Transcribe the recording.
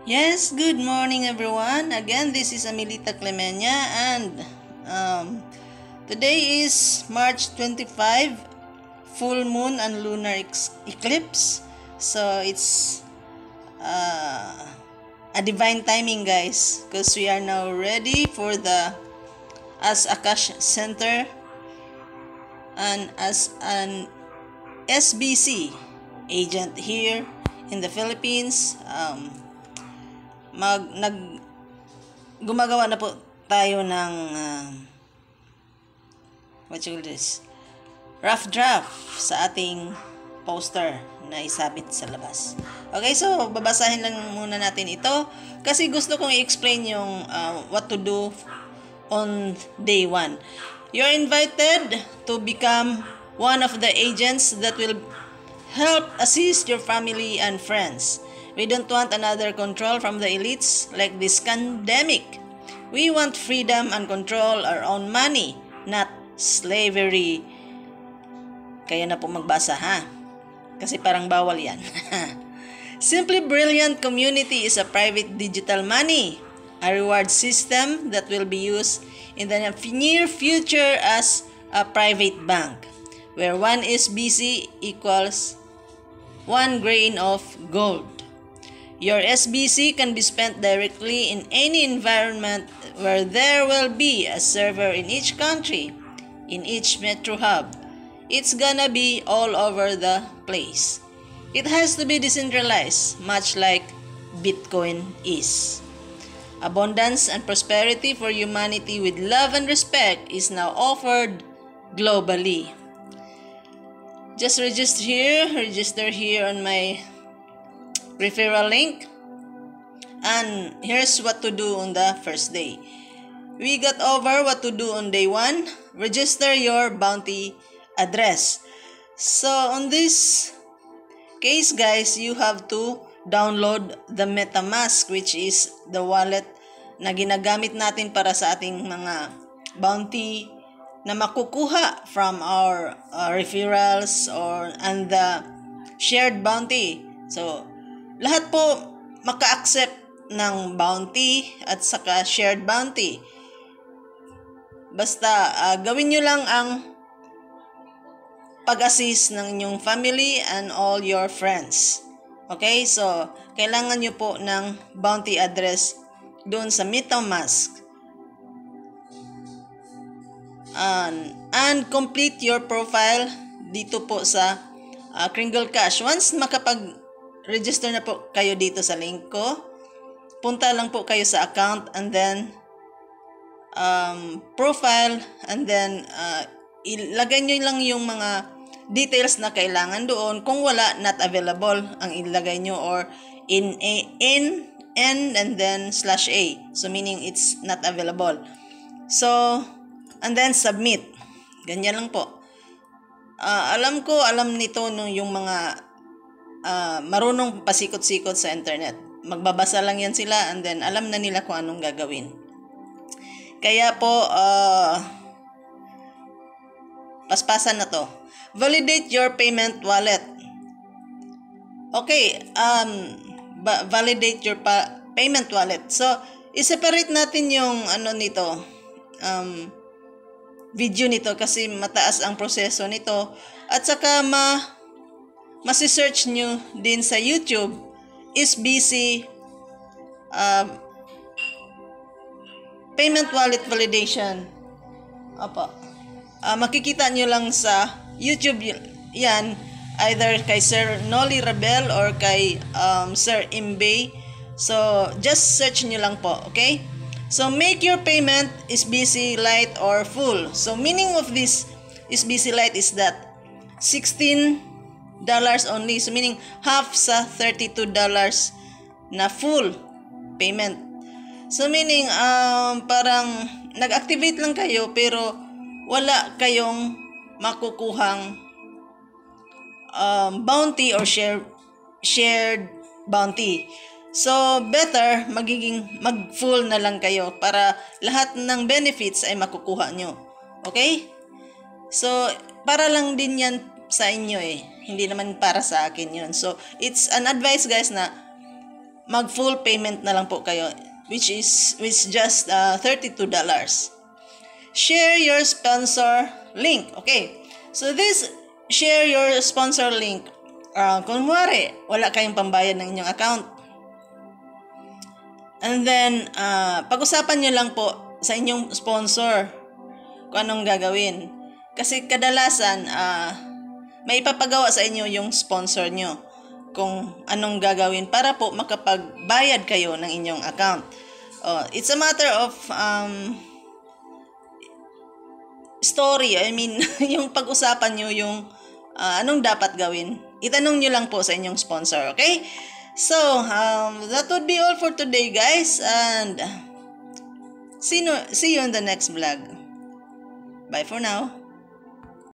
Yes, good morning everyone. Again, this is Amelita Clemenya and today is March 25, full moon and lunar eclipse. So it's a divine timing, guys, because we are now ready for the as Akash Center and as an SBC agent here in the Philippines. Gumagawa na po tayo ng rough draft sa ating poster na isabit sa labas. Okay, so babasahin lang muna natin ito kasi gusto kong i-explain yung what to do on day 1. You're invited to become one of the agents that will help assist your family and friends. We don't want another control from the elites like this pandemic. We want freedom and control our own money, not slavery. Kaya na po magbasa, ha? Kasi parang bawal yan. Simply Brilliant Community is a private digital money, a reward system that will be used in the near future as a private bank, where one SBC equals 1 grain of gold. Your SBC can be spent directly in any environment where there will be a server in each country, in each metro hub. It's gonna be all over the place. It has to be decentralized, much like Bitcoin is. Abundance and prosperity for humanity with love and respect is now offered globally. Just register here on my referral link, and here's what to do on the first day. We got over what to do on day 1. Register your bounty address. So on this case, guys, you have to download the MetaMask, which is the wallet na ginagamit natin para sa ating mga bounty na makukuha from our referrals and the shared bounty. So lahat po maka-accept ng bounty at saka shared bounty. Basta gawin nyo lang ang pag-assist ng inyong family and all your friends. Okay? So, kailangan nyo po ng bounty address doon sa MetaMask. And complete your profile dito po sa Kringle Cash. Once makapag-register na po kayo dito sa link ko, punta lang po kayo sa account and then profile, and then ilagay nyo lang yung mga details na kailangan doon. Kung wala, not available ang ilagay nyo, or in and then /a. So meaning it's not available. So, and then submit. Ganyan lang po. Alam nito yung mga marunong pasikot-sikot sa internet. Magbabasa lang yan sila and then alam na nila kung anong gagawin. Kaya po, paspasan na to. Validate your payment wallet. Okay, validate your payment wallet. So, i-separate natin yung nito, video nito kasi mataas ang proseso nito. At saka masi-search nyo din sa YouTube, SBC payment wallet validation. Opo. Makikita nyo lang sa YouTube yan, either kay Sir Noli Rabel or kay Sir Imbay. So, just search nyo lang po, okay? So, make your payment SBC Lite or full. So, meaning of this SBC Lite is that $16 only. So, meaning half sa $32 na full payment. So, meaning, parang nag-activate lang kayo pero wala kayong makukuhang bounty or shared bounty. So, better mag-full na lang kayo para lahat ng benefits ay makukuha nyo. Okay? So, para lang din yan sa inyo eh. Hindi naman para sa akin yun. So, it's an advice guys na mag full payment na lang po kayo, which just $32. Share your sponsor link. Okay. So this share your sponsor link. Kung kunwari, wala kayong pambayad ng inyong account. And then, pag-usapan nyo lang po sa inyong sponsor kung anong gagawin. Kasi kadalasan, may ipapagawa sa inyo yung sponsor nyo kung anong gagawin para po makapagbayad kayo ng inyong account. It's a matter of story. I mean, yung pag-usapan nyo yung anong dapat gawin. Itanong nyo lang po sa inyong sponsor, okay? So, that would be all for today, guys. And see you in the next vlog. Bye for now.